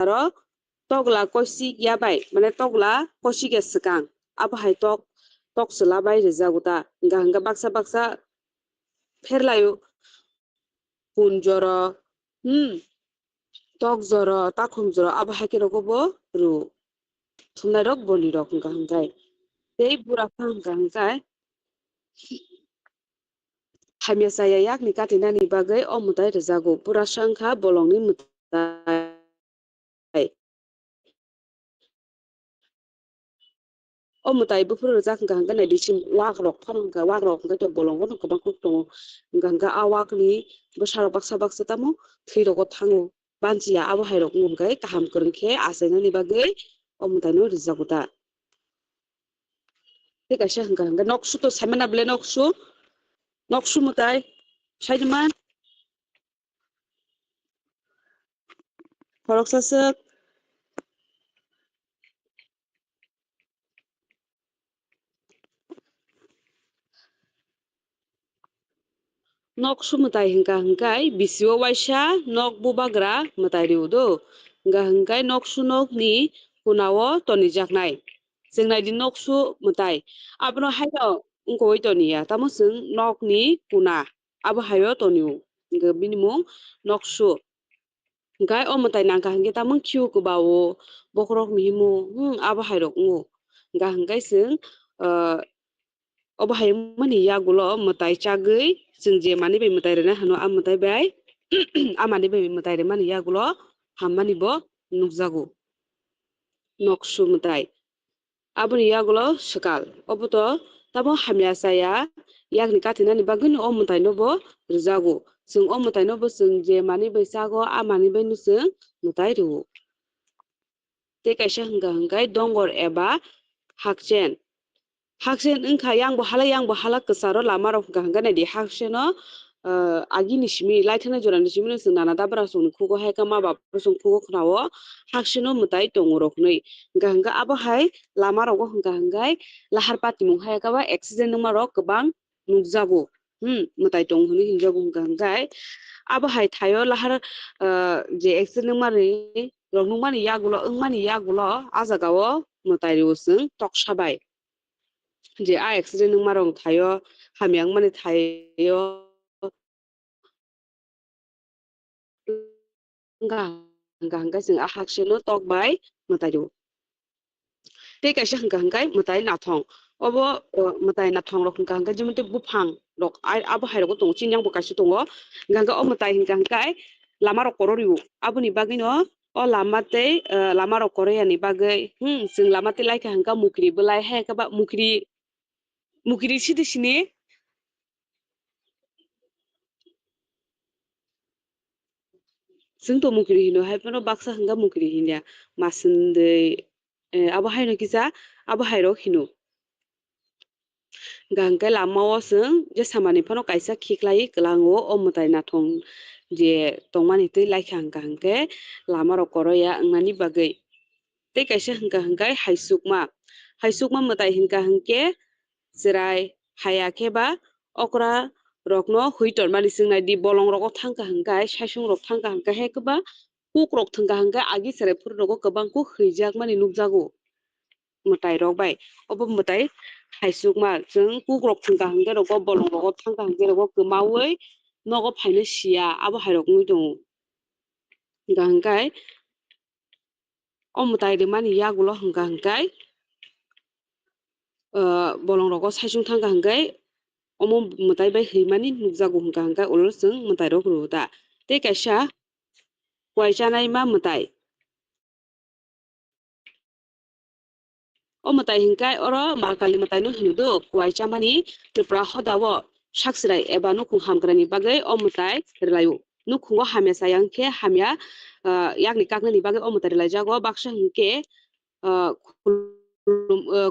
aro tokla koisi yabai mane tokla koisi ge sikang abahai tok selabai rejaguta hingga baksa ferlayo punjoro tok joro takhum joro abahai ke rogobo ru thumnai rok boli rok hingkai tei bura hingkai hamya saya yakni katinani bagai o mutai rejago pura sangkha bolongni mutai o mutai bufur rejak hingga nai disim wak rok hingga to bolongo no kabang kuk tongo hingga awakni besar baksa tamo thwi rogo thango banchiya abahai rok hingkai kaham korongkhe achainani bagai o mutai no rejago ta ঠিক আছে hingga noksu to saimana bele noksu mutai saidiman Horok nok sumutai hingkai bisio waisa nok bubagra mutai riudo hingkai noksu nokni kunao tonijaknai jengnai di noksu mutai abono hayo ungkoi tonia tamo sung nokni kuna abo hayo toniu hingga binimung noksu hingkai o mutai nangka hingke tamung khiu kubao bokrok mihimu abo hairok ungu hingkai sung obo haimani yagulo mutai chagui sung je mani bai mutai rena hano mutai bai amani bai mutai re mani yagulo hammani bo nukjago noksu mutai aboni yagulo sakal oboto tamo hamya saya yakni katinani bagui o mutai no bo rejago sung o mutai no bo sung je mani bai chago amani bai no sung mutai ru te kaisa hingkai dongor eba hakchen wngkha yang bo hala kusaro lama rok hingka nai di hakchen no agini simi laithana jorani simi no sung nana dabra sung khugo haika ma bab sung khugo khnao hakchen no mutai tongo rok nei hingka abo hai lama rogo hingkai lahar pati mung haika ba accident nungma rok kwbang nukjago mutai tong hini hingjago hingkai abo hai thayo lahar je accident nungmani rok nungmani yagulo ajagao mutai rio sung toksabai je a accident nungma rok thayo hamyang mani thayo hingkai sung a hakchen no tokbai mutai rio tei kaisa hingkai mutai nathong obo mutai nathong rok hingkai jemonte bufang rok abo hai rok tongo chinyang bo kaisa tongo hingkai o mutai hingkai lama rok kororio aboni bagui no o lama tei lama rok koroyani bagui sung lama tei laika hingka mukri bolai haika ba mukri sidi sini sung to mukri hino haifano baksa hingka mukri hinya masundei abo hai no kisa abo hai rok hino hingkai lama o sung jesamani phano kaisa khiklai klango o mutai nathong je tongmani tei laika hingke lama rok koroya wngmani bagui tei kaisa hingkai haisukma mutai hingke cherai haya kheba okra rok no huitor mani sungnai di bolong rok thangka hingkai saisung rok thangka hingkai haikaba kuk rok thangka hingkai agi cherai phuru rogo kwbang kuk huijak mani nukjago mutai rok bai obo mutai haisukma chung kuk rok thangka hingke rogo bolong rogo thangka hingke rogo kwmawi nogo phaino sia abo hai rok ungui tongo hingkai o mutai rimani yagulo hingkai bolong rogo saisung thangka hingkai omo mutai bai himani nukjago hingkai ulor chung mutai rok ruda tei kaisa kwaijanai ma mutai o mutai hingkai oro malkali mutai no hino do kwaichamani tripura hodao sakchirai eba nukhung hamkrani bagui o mutai rwlaio nukhungo hamya sayang khe hamya yakni kaknani bagui o mutai rwlaijago baksa hingke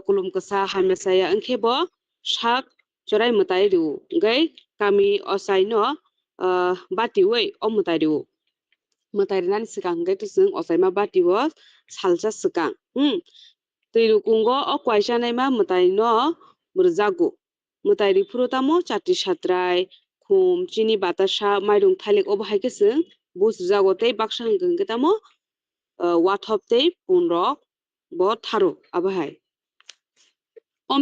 kulum ksa hamya saya wngkhe bo sak chorai mutai rio hingkai kami osai no batiwei o mutai rio mutai rinani swkang hingkai tusung osaima batio salsa swkang twi rukungo o kwaisanai ma mutai no rwjago mutai rifuru tamo chati satrai khum chini batasa mairung thalik obo hai khe chwng bus rwjago tei baksa hingka tamo wathop tei punrok bo tharo abahai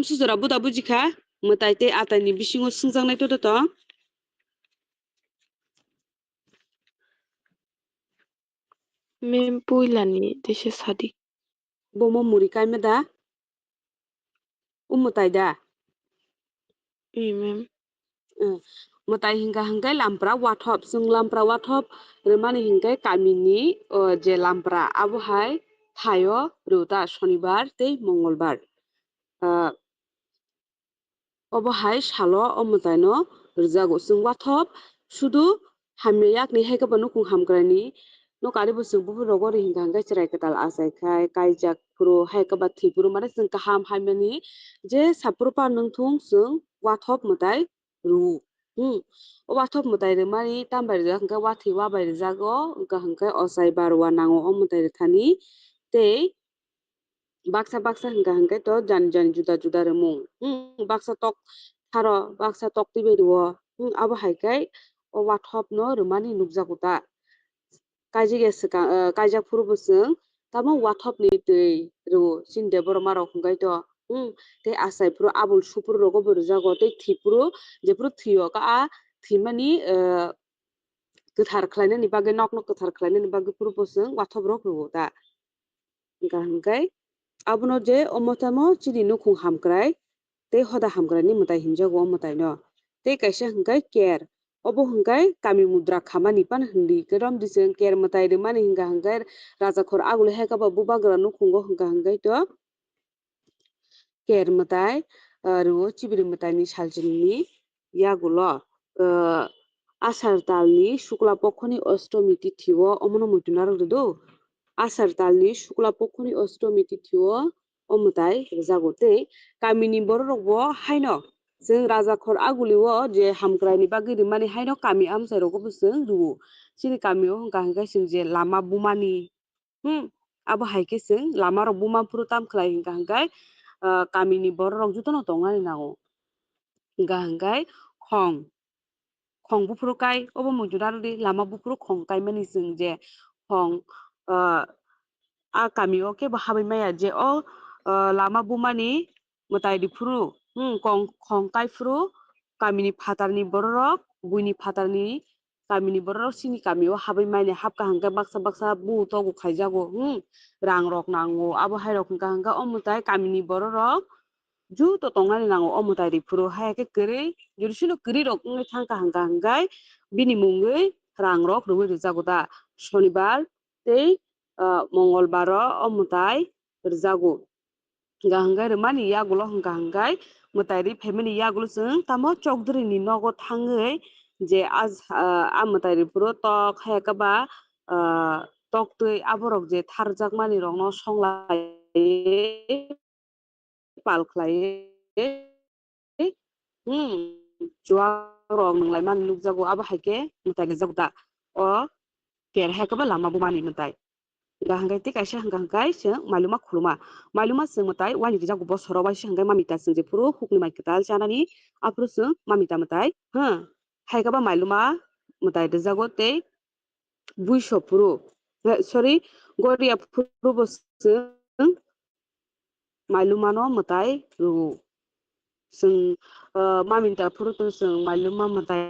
sujora buda bujikha mutai tei atai ni bisingo singjangnai to to Mem puilani tese sadi. bomo muri kaime da mutai da Mem. mutai hingga hinggai lampra wathop sung lampra wathop remani hinggai kamini je lampra abohai thayo ruta shonibar tei mongolbar obohai salo mutai no rjago sung wathop sudu hamya yakni haikaba nukung hamkrani no kari bo sung bubu rogo ri hingga hinggai cherai katal asai khai kaijak puro haikaba thipuro mane sung kaham haimani je sapro par nungthung sung wathop mutai ru o wathop mutai remani tambai rijak hingga wathi wabai rijago hingga hingkai osai barwa nango o mutai rithani tei baksa baksa hingga hingkai to jani jani juda juda remung baksa tok tharo baksa tok tibai rio abo haikai o wathop no rwmani nukjago ta kaijige swkang kaijak furu bo chwng tamo wathop ni tui ru chini borok rok hingkai to tei asai puro abul supur rogo bo rwjago tei thipuro jepuro thio ka thimani kwthar khlainani bagui nok kwthar khlainani bagui puro bo chwng wathop rok ruo ta hingka hingkai abono je omotamo chini nukung hamkrai tei hoda hamkrani mutai himjago o mutai no tei kaisa hingkai ker obo hingkai kami mudra khamani pan hindi kerom diseng ker mutai rwmani hingka hingkai rajakhor agului haikaba bubagra nukungo hingka hingkai to ker mutai ruo chibiri mutai ni saljini yagulo ashar talni shukla pokhoni ostomi tithio omono muitu narok do ashar talni shukla pokhoni ostomi tithio o mutai rwjago tei kamini borok rok bo haino chwng rajakhor agulio je hamkrai ni bagui rwmani haino kami amchai rogo bo chwng ruo chini kami o hingka hingkai chwng je lama bumani abo haikhe chwng lama rok buma furu tam khlai hingka hingkai kamini borok rok jotono tongmani nango hingka hingkai khong bufuru kai obo muitu narwdi lama bufuru khong kaimani chwng je khong a kami o kebo habai maya je o lama bumani mutai rifuru khong kaifuru kamini phatarni borok rok buini phatarni kamini borok rok chini kami o habai maina hapka hingka baksa baksa buu togo khaijago rang rok nango abo hairok hingka hingka o mutai kamini borok rok juto tongmani nango o mutai rifuru haike kwrui jurusino kwrui rok wngoi thangka hingka hingkai bini mungoi rang rok rwoi rwjago ta shonibar tei mongolbar o mutai rwjago hingka hingkai rwmani yagulo hingka hingkai mutai rifeimani yagulo chwng tamo chokdori ni nogo thangoi je a mutai rifuru tok haikaba tok tui aborok je tharjakmani rok no songlaiui pal khlaiui chuwang rok nwnglaimani nukjago abo haike mutai rwjago ta o ker haikaba lama bumani mutai hingka hingkai tei kaisa hingka hingkai chwng mailuma chwng mutai wani rwjago bosoro waisa hingkai mamita chwng je furu hukni mai kwtal chanani afuru chwng mamita mutai haikaba mailuma mutai rwjago tei buiso furu sorry goriya furu bo chwng mailuma no mutai ruo chwng mamita furu to chwng mailuma mutai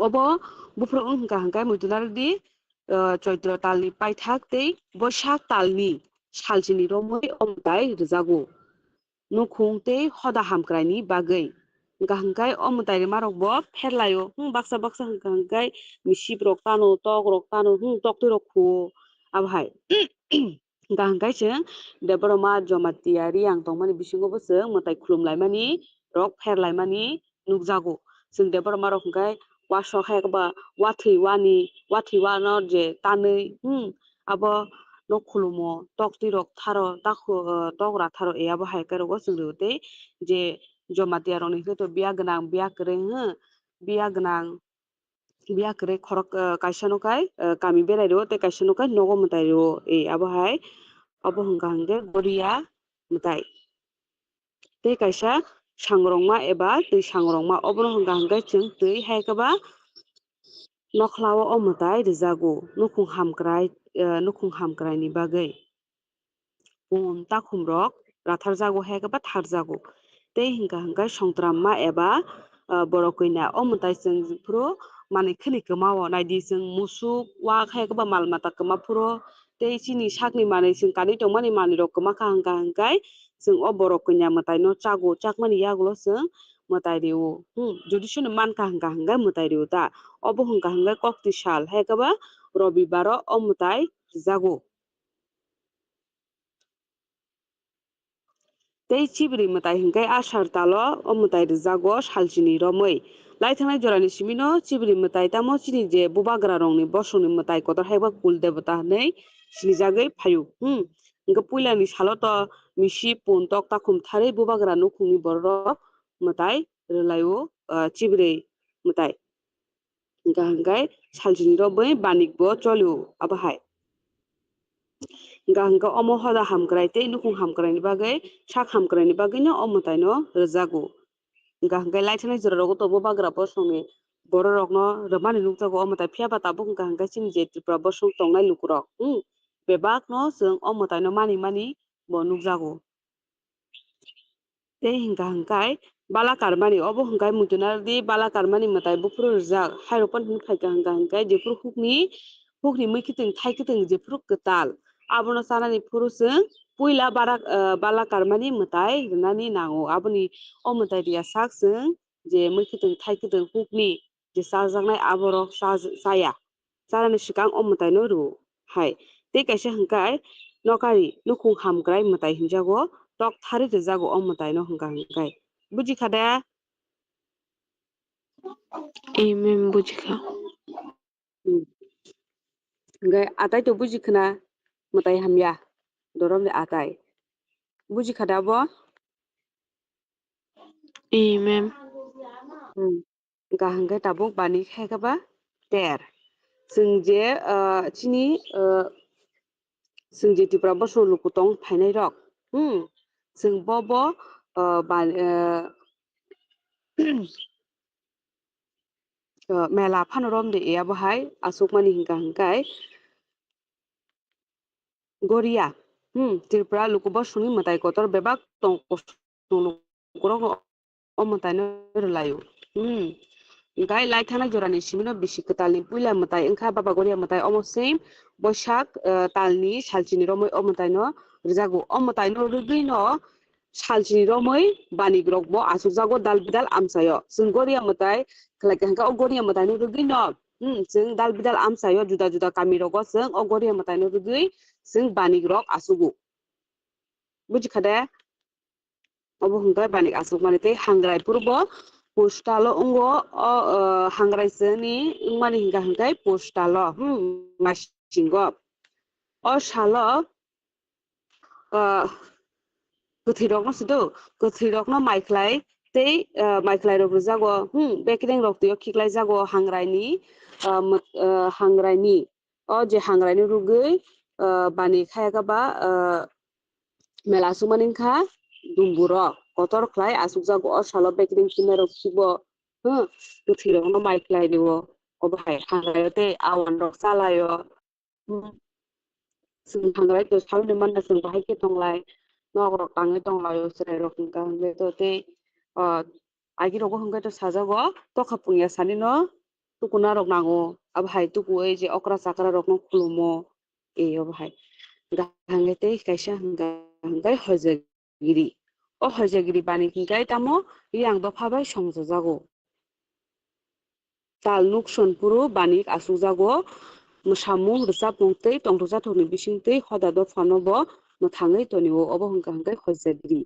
obo bufuru hingka hingkai muitu narwdi choitro talni paithak tei boisak talni saljini romoi o mutai rwjago nukhung tei hoda hamkraini bagui hingka hingkai o mutai rwma rok bo pherlaio baksa baksa hingka hingkai misip rok tano tok rok tano tok tui rok khuo abo hai hingka hingkai chwng deboroma jomatia riyang tongmani bisingo bo chwng mutai khulumlaimani rok pherlaimani nukjago chwng deboroma rok hingkai wasok haikaba wathi wano je tanui abo no khulumo tok tui rok tharo tok ratharo abo haikai rogo chwng rwio tei je jomatiya rokni to biya ganang biya kwrwing ho biya ganang biya kwrwing khorok kaisa no kai kami berai ro tei kaisa no kai nogo mwtai ro abo hai abo hongkha hingkhe goriya mwtai tei kaisa sangrongma eba twi sangrongma obono hongkha hingkhe chwng twi haikhe nokhlao o mwtai rwjago nukhung hamkrai ni bagwi takhum rok ratharjago haikhe tharjago tei hingkha hingkhe songtramma eba borok kuina o mwtai chwng jephru manui khwni kwmao naidi chwng musuk wak haikhe mal mata kwma phuru tei chini sakni manui chwng kanui tongmani manui rok kwmakha hingkha hingkhe chwng o borok kuina mwtai no chago chakmani yagulo chwng mwtai rwio jodi choni mankha hingkha hingkhe mwtai rwio ta obo hingkha hingkhe kokti sal haikhe robibar o mwtai rwjago tei chibri mwtai hingkhe ashar talo o mwtai rwjago salchini romwi laithangnai jorani simi no chibri mwtai tamo chini je bobagra rokni bosongni mwtai kotor haikhe kul devata hinui sinijagui phaio hingkhe puilani salo to misi pun tok takhum tharwi bobagra nukhungni borok rok mwtai rwlaio chibri mwtai hingkha hingkhe salchini romwi banik bo cholio abo hai hingkha hingkhe omo hoda hamkrai tei nukhung hamkrai ni bagwi sak hamkrai ni bagwi no o mwtai no rwjago hingkha hingkhe laithanai jora rogo to bobagra bosongni borok rok no rwmani nukjago o mwtai phiaba tabuk hingkha hingkhe chini je tripura bosong tongnai lukurok bebak no chwng o mwtai no mani bo nukjago tei hingkha hingkhe bala karmani obo hingkhe muitu narwdi bala karmani mwtai bufuru rwjak hairopani faikha hingkha hingkhe jephru hukni mwkhwtwng thaikwtwng jephru kwtal abono chanani furu chwng puila bala karmani mwtai rwnani nango aboni o mwtai rwya sak chwng je mwkhwtwng thaikwtwng hukni je chajaknai aborok chaya chanani swkang o mwtai no rwo hai tei kaisa hingkhe nokari nukhung hamkrai mwtai hingjago tok thari rwjago o mwtai no hingkha hingkhe bujikhade mem bujikha hingkhe atai to bujikhana mwtai hamya doromni atai bujikhade abo mem hingkha hingkhe tabuk banik haikhe ter chwng je chini chwng je tripura bosong lukutong phainai rok chwng bo mela phanorom de abo hai asukmani hingkha hingkhe goriya tripura lukubosongni mwtai kotor bebak lukurok no o mwtai no rwlaio hingkhe laithangnai jorani simi no bisi kwtalni puila mwtai wngkha baba goriya mwtai omo same boisak talni salchini romwi o mwtai no rwjago o mwtai no rwgui no salchini romwi banik rok bo asukjago dal bidal amchaio chwng goriya mwtai khlaikha hingkhe o goriya mwtai no rwgui no chwng dal bidal amchaio juda juda kami rogo chwng o goriya mwtai no rwgui chwng banik rok asugo bujikhade obo hingkhe banik asukmani tei hangrai purbo postal o ongo o hangrai chwngni wngmani hingkha hingkhe postal o maisingo o salo kwthwi rok no chdo kwthwi rok no maiklai tei maiklai rok rwjago bekereng rok twiyo khiklaijago hangraini o je hangrai no rwgui banik haikhe mela asukmani wngkha dumbur rok kotor khlai asukjago o salo bekereng kinai rok khibo kwthwi rok no maiklai rwo obo hai hangraio tei awan rok chalaio chwng hangrai to salni manna chwng bahai khe tonglai nog rok tangwi tonglaio cherai rok hingkha hingkhe to tei agi rogo hingkhe to sajago tokha pungya sani no tukuna rok nango abo hai tukuwi je okra chakra rok no khulumo obo hai hingkha tei kaisa hingkha hingkhe hoijakgiri o hoijakgiri banik hingkhe tamo yang dopha bai songjajago tal nukson puru banik asukjago mwsamung rwchapung tei tongthokjathokni bisingtwi hoda dopha no bo mwthangwi tonio obo hingkha hingkhe hoijakgiri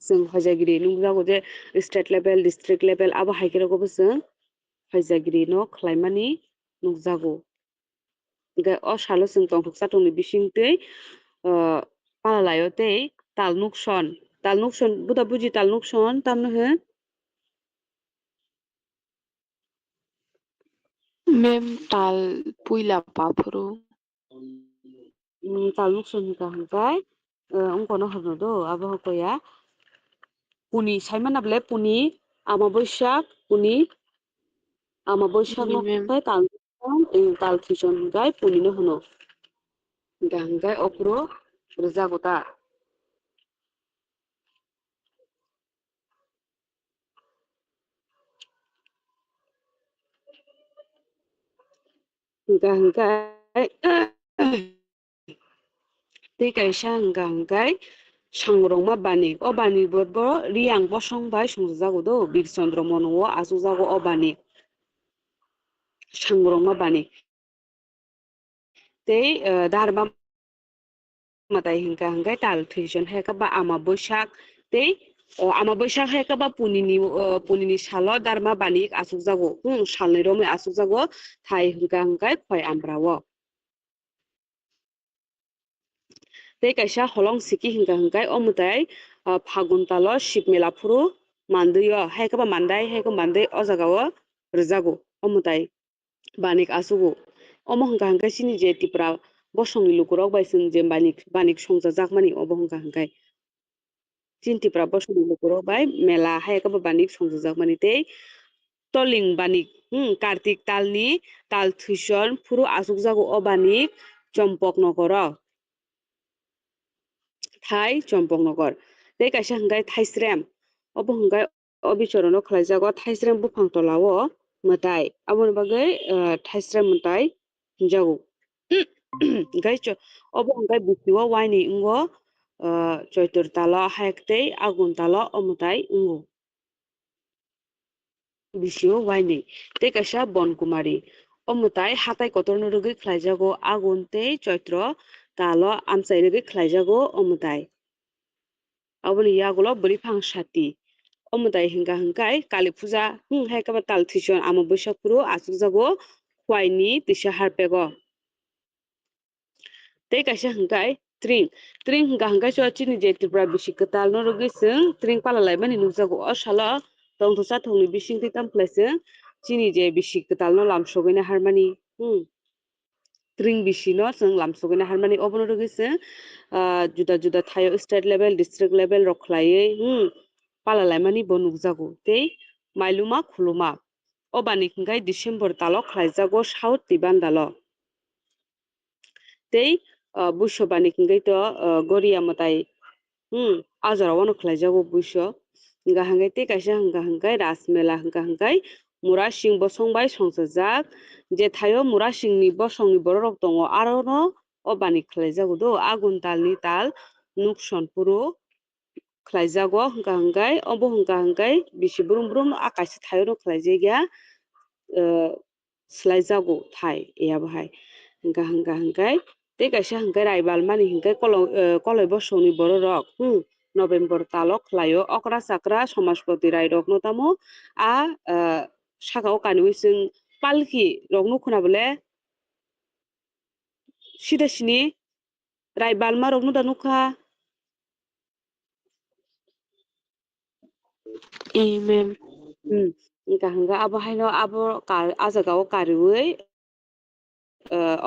chwng hoijakgiri nukjago je state level district level abo haikhe rogobo chwng hoijakgiri no khlaimani nukjago hingkhe o salo chwng tongthokjathokni bisingtwi palalaio tei tal nukson Tal nukson buta buji tal nukson tamno he. Mem tal puila papuro. Tal nukson hingka hingkai ongkono hono do abo hokoya puni saimana bele puni ama boisak puni ama boisak no Mem. kai tal nukson tal thison hingkai puni no hono. Hingka hingkai okro rejago ta. Hingka hingkai tei kaisa hingka hingkai sangrongma banik o banik bo riang bosong bai sungjago do bir chandra mono o asukjago o banik sangrongma banik tei darma matai hingka hingkai tal thison heka ba ama boisak tei ama boisak heka ba punini salo darma banik asukjago salni romoi asukjago thai hingka hingkai khoi ambrao tei kaisa holong siki hingka hingkai o mutai phagun talo ship mela phuru manduio haikaba mandai o jagao rejago o mutai banik asugo omo hingka hingkai sini je tipra bosongni lukurok bai chwng je banik songjakmani obo hingka hingkai chin tipra bosongni lukurok bai mela haikaba banik songjakmani tei toling banik kartik talni tal thison phuru asukjago o banik chompok nokoro thai chompok nokor tei kaisa hingkai thaisrem obo hingkai o bichorono khlaijago thaisrem buphang tolao mwtai aboni bagui thaisrem mwtai hingjago hingkai obo hingkai bisio waini ongo choitor talo hayaktei agun talo o mwtai ongo bisio waini tei kaisa bonkumari o mwtai hatai kotorno rwgui khlaijago agun tei choitro talo amchai rwgui khlaijago o mwtai aboni yagulo bwripang sati o mwtai hingka hingkai kali puja haikaba tal thison ama boisak phuru asukjago khwaini tisa harpego tei kaisa hingkai tring hingka hingkai so chini je tripura bisi kwtal no rwgui chwng tring palalaimani nukjago o salo tongthok chathokni bisingtwi tamkhwlai chwng chini je bisi kwtal no lamsogui harmani tring bisi no chwng lamsogui harmani obono rwgui chwng juda juda thaio state level district level rok khlaiui palalaimani bo nukjago tei mailuma khuluma o banik hingkai December talo khlaijago south tibandalo tei buso banik hingkai to goria mwtai ajorao no khlaijago buso hingka hingkai tei kaisa hingka hingkai rasmela hingka hingkai murasing bosong bai songjak je thaio murasingni bosongni borok rok tongo aro no o banik khlaijago do agun talni tal nukson phuru khlaijago hingka hingkai obo hingka hingkai bisi brum brum akaisi thaio no khlaijagya swlaijago thai eyabo hai hingka hingkai tei kaisa hingkai raibal mani hingkai koloi bosongni borok rok November talo khlaio okra chakra somajpati rai rok no tamo saka o kanui chwng palki rok nukho na bole sida sini raibal ma rok no da nukha Mem. hingka hingka abo haino abo a jagao kariui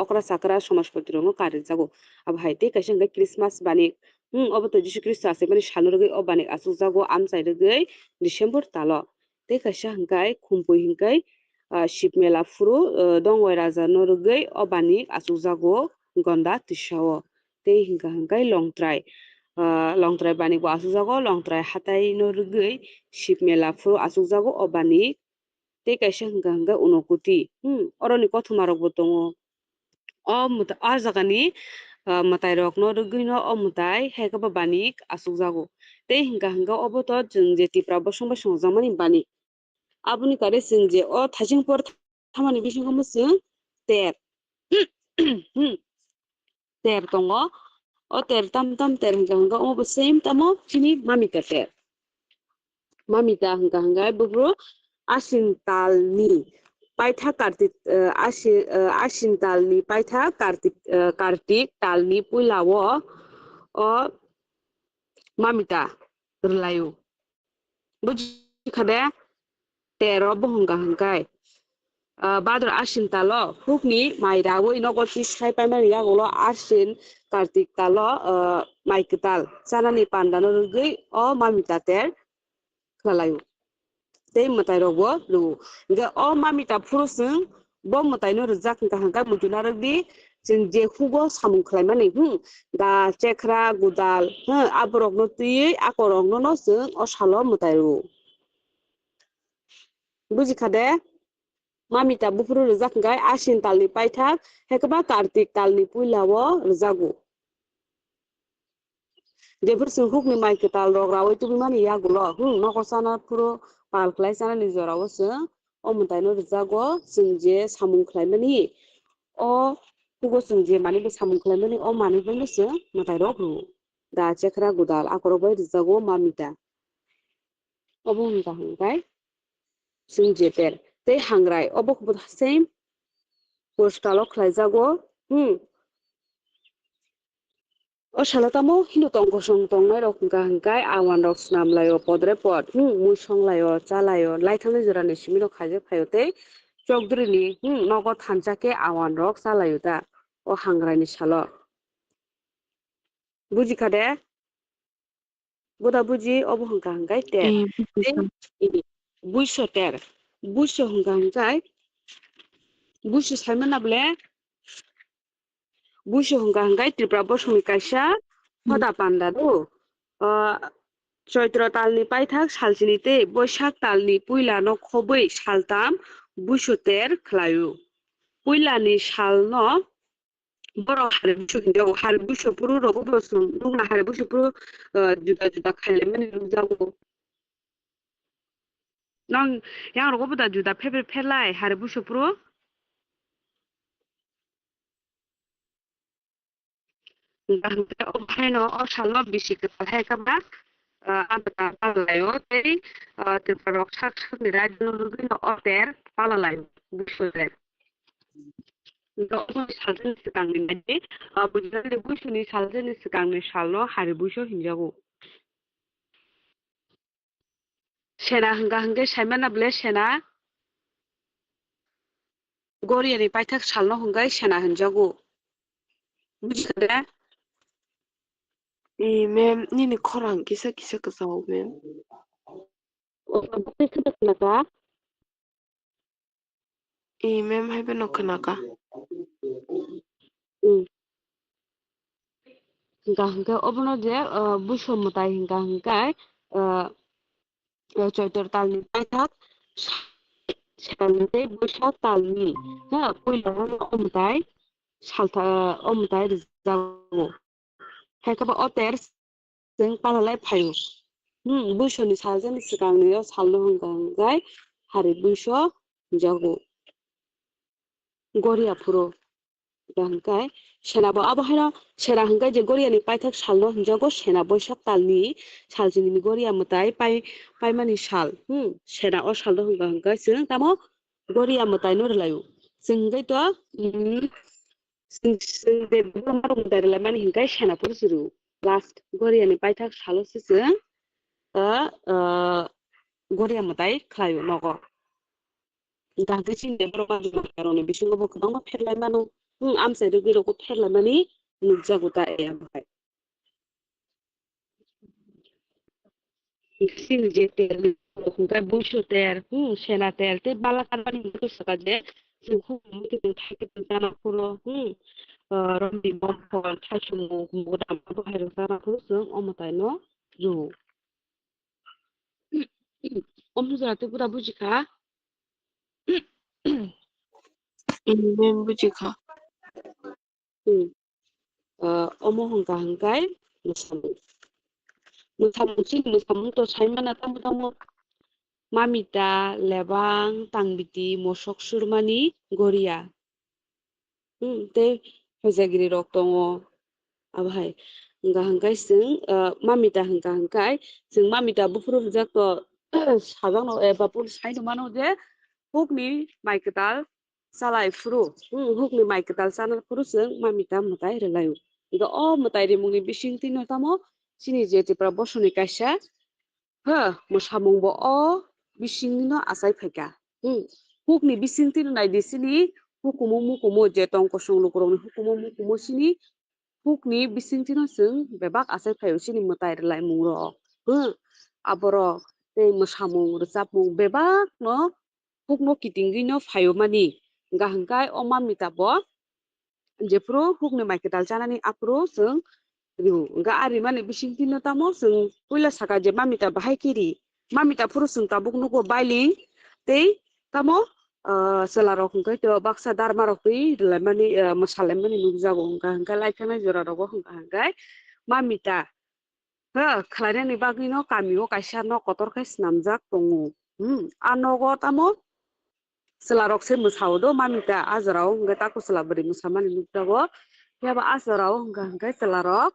okra chakra somajpati rok no karijako abo hai tei kaisa hingkai Christmas banik obo to Jisu Christo achaimani salno rwgui o banik asukjago amchai rwgui December talo tei kaisa hingkai khumpui hingkai ship mela phuru dongoi raja no rwgui o banik asukjago gonda tisao tei hingka hingkai longtrai banik bo asukjago longtrai hatai no rwgui ship mela phuru asukjago o banik tei kaisa hingka hingkai Unokuti oroni kothoma rok bo tongo o jagani mwtai rok no rwgui no o mwtai haikaba banik asukjago tei hingka hingka obo to chwng je tipra bosong bai songjakmani banik aboni kare chwng je o thaisingpor thamani bisingo chwng ter ter tongo o ter tam ter hingka hingka obo same tamo chini mamita ter mamita hingka hingkai bufru asin talni paitha kartik asin talni paitha kartik talni puilao o mamita rlayu bujikade tero bohonga hangkai badr ashin talo hukni mai dawo inogo tisai primary agolo ashin kartik talo mai ketal sanani pandano rugui o mamita ter khalayu tei matai rogo lu ge o mamita purusung bo matai no rjak hangka mutuna rugbi जों जे हुgo samung khlaimani da chekra gudal aborok no tui akorok no जों o salo mutairu bujikade mamita bufuru rjak hangkai ashin talni paithak hekaba kartik talni puilao rjago जेफोर सोंखुकनि माइ केताल रग्रावै तुबिमानि यागुलो नको साना पुरो पाल खलाय साना निजरावो जों अमतायनो रजागो जों जे सामुं खलायमानि अ हुगो जों जे माने बे सामुं खलायमानि अ मानिबो जों मताय रग्रु दा चेखरा गुदाल आखरबै रजागो मामिता अबो होनगा हंगाय जों जे पेर ते हांग्राय अबो खबो same पोस्टालो खलायजागो o salatamo hino tongko song tongnai rok hingka hingkai awan rok snamlayo podre pod musonglayo chalayo laithangni jorani simi rok khaijak phayo tei chokdrini nogo thanchake awan rok chalayo da o hangrani salo bujikade boda buji obo hingka hingkai ter buiso ter buiso hingka hingkai buiso saimana ble buiso hingka hingkai tripura bosoni kaisa hoda panda do Chaitra तालनि पाइथाक सालसिनि ते बैसाख तालनि पुइला न खबै सालताम बुइसो तेर खलायो पुइलानि साल न बर' हारि बुइसो हिन्जाव हारि बुइसो पुरु रगो बसुम रुंना हारि बुइसो पुरु जुदा जुदा खालामनानै रुजागो नों yang रगो बुदा जुदा फेबे फेलाय हारि बुइसो पुरु गाहंते अभायनो असालो बिसिक थाय काबा आबता पालायो तै तिरपरक साखनि राजनो लुगिनो अतेर पालालायो बुसुरे द सालजन सिगांनि बायदि बुजनानै बुसुनि सालजन सिगांनि सालनो हारि बुसु हिनजागो सेना हंगा हंगे साइमाना ब्ले सेना गरियानि पाइथाक सालनो हंगाय सेना हिनजागो बुजिखदे मैम नीने खरang kisa kisa kasau मैम naka मैम हाइबे no kanaka hingga hingga obono je buso mutai hingga hingkai Chaitra तालनि पाइथाक सालनि बैसाख तालनि पुइलाव अमताय सालता अमताय जागो खायखाबा अतेर जों पालालाय फायो बुसोनि सालजों सिगांनियाव सालनो हंगाय हारि बुसो जागो गरिया पुरो हंगाय सेनाबो आबहायना सेना हंगाय जे गरियानि पाइथाक सालनो हंजागो सेना बैसाख तालनि सालजिनि गरिया मताय पाइमानि साल सेना अ सालनो हंगा हंगाय जों तामो गरिया मताय नरलायो जोंगाय तो जों बे मारं दायलाय मानि हंगाय सेनाफोर जुरु लास्ट गरियानि पाइथाक सालसो जों गरिया मताय खायो नगो दागैसिन दे ब्रमाजु मारने बिसंगो गोबां फेरलाय मानो आमसे रुगिरखौ फेरलाय मानि नुजागो दा ए ओमफ्राय सिन जे तेर हंगाय बुसो तेर सेना तेर ते बाला कानबानि गोसोका जे जों हुमके थाइके जाना पुरो रंदी बमफल थाइसुमु गोदाम बाहायरो जानाखौ जों अमतायनो जु अमजुराते बुरा बुजिखा मैम बुजिखा अमो हंगा हंगाय मुसामु मुसामु तो साइमाना तामु तामु मामिता लेबां तांबिति मसक सुरमानि गरिया ते फैजागिरि रक दङ आबहाय हंगा हंगाय जों मामिता हंगा हंगाय जों मामिता बुफुरु जाको साजानो एबा पुलिस साइनो मानो जे हुकनि माइकेताल सालाय फुरु हुकनि माइकेताल सालाय फुरु जों मामिता मताय रेलायो इगा अ मताय रिमुनि बिसिंति नतामो सिनि जेतिफ्रा बसनि काइसा ho mosamung bo o bisingni no asai phaika hukni bisingti no nai disini hukumu je tong kosong lukurong hukumu sini hukni bisingti no sing bebak asai phayo sini mutai relai mungro aboro tei mosamung rwchapmung bebak no hukno kitingui no phayo mani gahangkai o mamita bo jefru hukni maikidal janani apro sing riu ga ari mani bisingti no tamo sing puila saka je mamita bahai kiri mamita puru sing tabuk nugo bailing tei tamo selarok hingkai to baksa dharma rok tui relai mani mosalai mani nukjago hingkai laikhana jora rogo hingkai mamita khlainani bagui no kamio kaisa no kotor khai snamjak tongo anogo tamo selarok se musao do mamita azarao hingkai tako selabari musamani nukjago yaba azarao hingkai selarok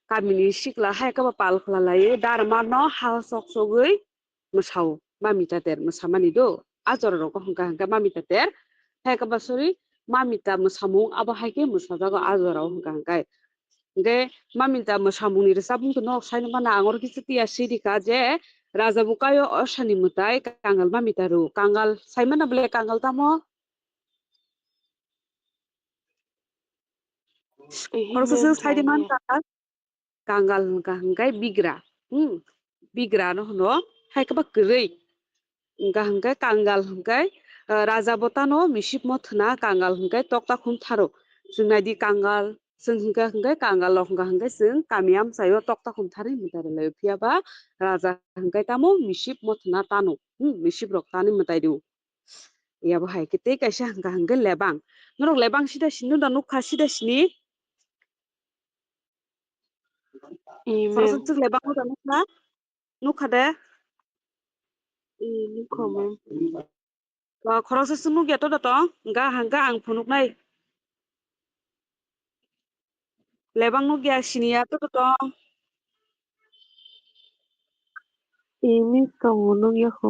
kamini sikla haikaba pal khlalai dharma no hal sok sogui musao mamita ter musamani do azar rogo hingkai mamita ter haikaba sori mamita musamung abo haike musajago azarao hingkai mamita musamungni rwchapung no saino mana angor kisi tiya sirika je raja bukayo osani mutai kangal mamita ru kangal saimana bele kangal tamo Mem korososong saidi chania. manta kangal hingkai bigra bigra no hono haikaba kwrui hingkai kangal hingkai raja botano misip mo thna kangal hingkai tokta khum tharo singnadi kangal sing hingkai kangal rok hingkai sing kamiam sayo tokta khum thari mutai phiaba raja hingkai tamo misip mo thna tano misip rok tani mutai ru yabo hai kete kaisa hingkai lebang norok lebang sida sini da nukha sida sini Mem. korososong lebang no da nukha de Nukha mem. korososong nuk yato da to hingga ang phunuk nai lebang nuk ya sini yato da to Ini tongo nung yako.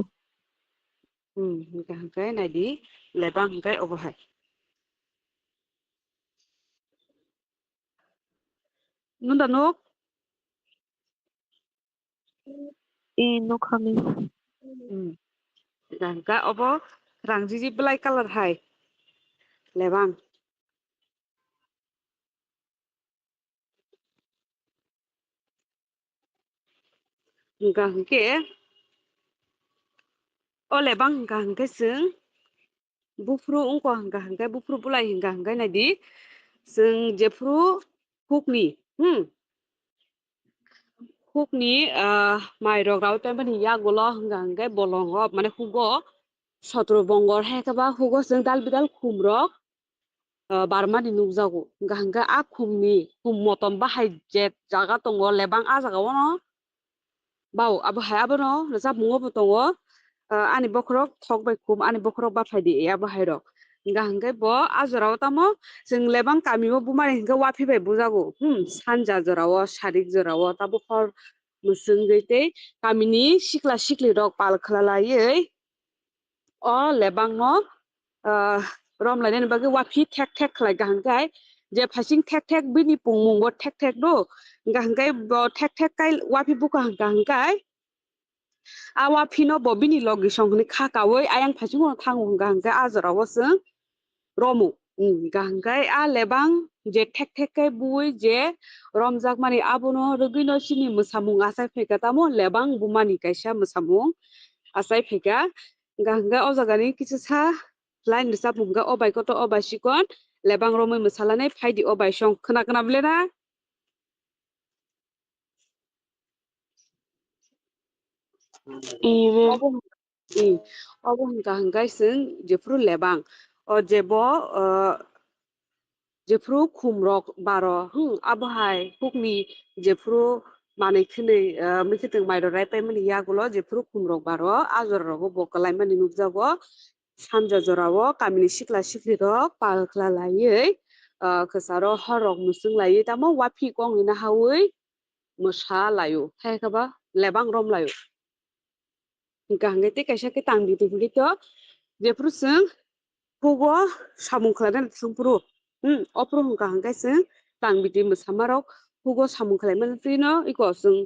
hingkai nai di lebang hingkai obo hai nunda nuk Nukha mem. hingkai obo rangjiji belai color hai lebang hingke o lebang hingkai sing bufru ungko hingkai bufru bulai hingkai nai di sing jefru hukni hukni mairok rao temani yagulo hingkai bolongo mane hugo sotro bongor haikaba hugo sing dal bidal khumrok barmani nukjago hingkai a khumni khum motom bahai jet jaga tongo lebang a jaga o no bau abo hai abo no rwchapmung bo tongo ani bokhorok thok bai khum ani bokhorok baphai di abo hai rok hingkai bo ajorao tamo sing lebang kamio bumari hingkai wapi bai bujago sanja jorao sarik jorao tabo hor musung tei kamini sikla sikli rok pal khlalaioi o lebang no rom lainani bagui wapi thek thek khlai hingkai je phasing thek thek bini pungmung bo thek thek do hingkai bo thek thek kai wapi buka hingkai a wapi no bo bini logi songni khakaoi ayang phasing no thango hingkai ajorao sing romu hingkai a lebang je thek thek kai bui je romjak mani abono rwgui no sini musamung asai phaika tamo lebang bumani kaisa musamung asai phaika hingkai o jagani kichu sa line rwchapmung hingkai o bai koto o bai sikon lebang romoi musalanai phaidi o bai song khana bele na Mem. obo hingkai sing jefru lebang o jebo jefru khumrok baro abo hai hukni jefru manui khwnui mikhitung mairo rai paimani yagulo jefru khumrok baro ajor rogo bo kalai mani nukjago sanja jorao kamini sikla sikli rok pal khlalaioi khwsaro hor rok musung laioi tamo wapi kongni na hawi musa laio haikaba lebang rom laio hingkai tei kaisa ke tangbi tongkhi to jefru sing hugo samung khlainani thwngfru opro hingkai sing tangbiti musamarok hugo samung khlaimani tui no iko sing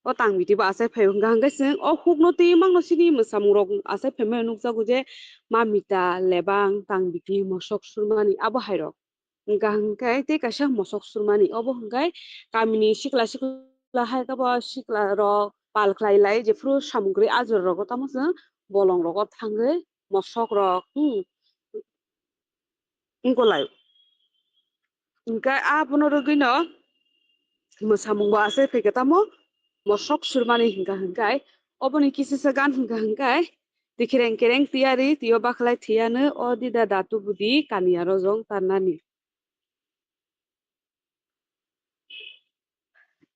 o tang biti ba asai phai hung gang sing o huk no ti mang no sini musamung rok asai phai me nuk jago je mamita lebang tang biti mosok surmani abo hairok hingkai te kaisa mosok surmani obo hingkai kamini sikla sikla hai ka bo sikla rok pal khlai lai je fru samgri ajor rok tamo sing bolong rok thangoi mosok rok ngolai hingkai abono rogui no musamung ba asai phai tamo mosok surmani hingkai oboni kisisa gan hingkai dikhireng kereng tiari tio bakhlai thiano o dida datu budi kania rojong tarnani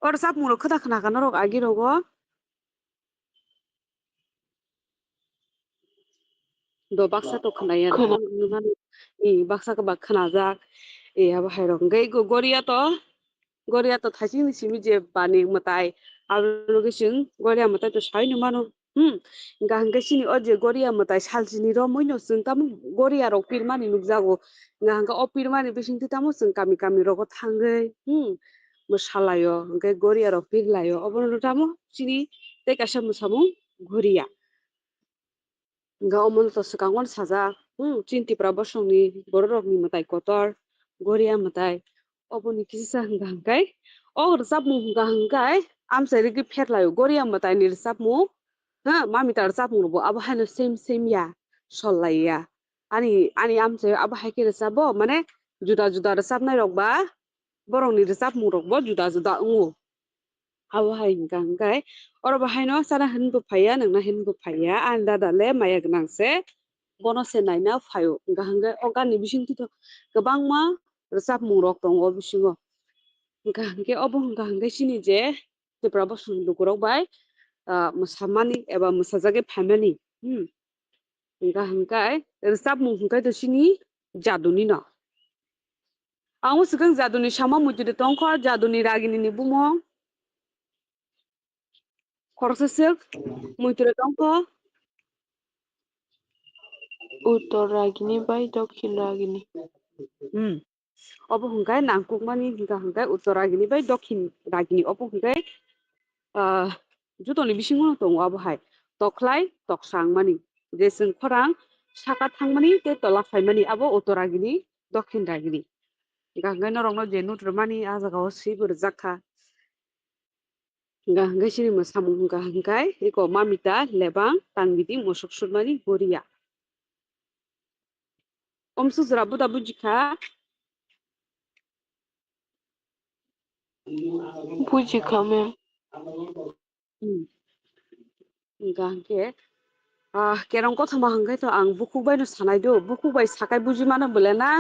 or sap muro khada khana kana rok agi rogo do baksa to khanaya Khana. baksa ka bak khana jak abo hairok ngai goria to thaising ni simi je bani matai alo gising goria matai to sai no mano hingga sini o je goria matai saljini ro moino sing tam goria rok pirmani nukjago hingga o pirmani bising tamo sing kami kami rogo thangoi mosalayo hingga goria rok pirlayo obono tamo sini te kaisa musamung goria hingga omono to swkangon sajak chinti pra bosongni borok ni matai kotor goria matai oboni kisa hingkai o sapmung hingkai amsai rigi pherlayo goria matai ni sapmung mami tar sapmung bo abo haino same ya sollai ya ani amsai abo haike sabo mane juda juda sapnai rok ba borok ni sapmung rok bo juda juda ongo abo hai hingkai oro bahaino sana hinbo phaya nangna hinbo phaya an dada le maya gnangse bono se naina phayo hingkai o gani bisingti to kwbangma sapmung rok tongo bisingo hingke obo hingkai sini je tepra bosong lukurok bai musamani eba musajage family hingkai sapmung hingkai to sini jaduni no ang sikang jaduni sama mujudi tongkho jaduni ragini ni bumong korsasik muiture tongkho Uttor ragini bai dokhin ragini. obo hingkai nangkukmani hingkai uttor ragini bai dokhin ragini obo hingkai jutoni bisingo tongo abo hai toklai toksang mani je sing khorang saka thangmani te tola phaimani abo uttor ragini dokhin ragini hingkai norok no je nutrumani a jaga o sibur jakha hingkai sini musamung hingkai eko mamita lebang tangbiti mosok surmani goria omsujra buda bujikha Bujikha mem. hingke kerong kothoma hingkai to ang bukukbai no sanai do bukukbai sakai buji mano bole na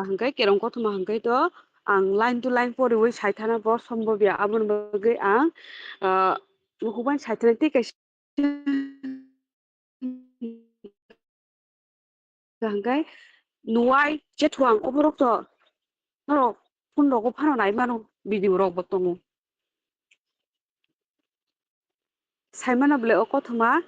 hingkai kerong kothoma hingkai to ang line to line poriwui saithana bo sombor ya aboni bagui ang bukukbai saithana ti kaisa hingkai nuai jethuang oborok to norok phun rogo phano nai mano video rok bo tongo saimano bole o kothoma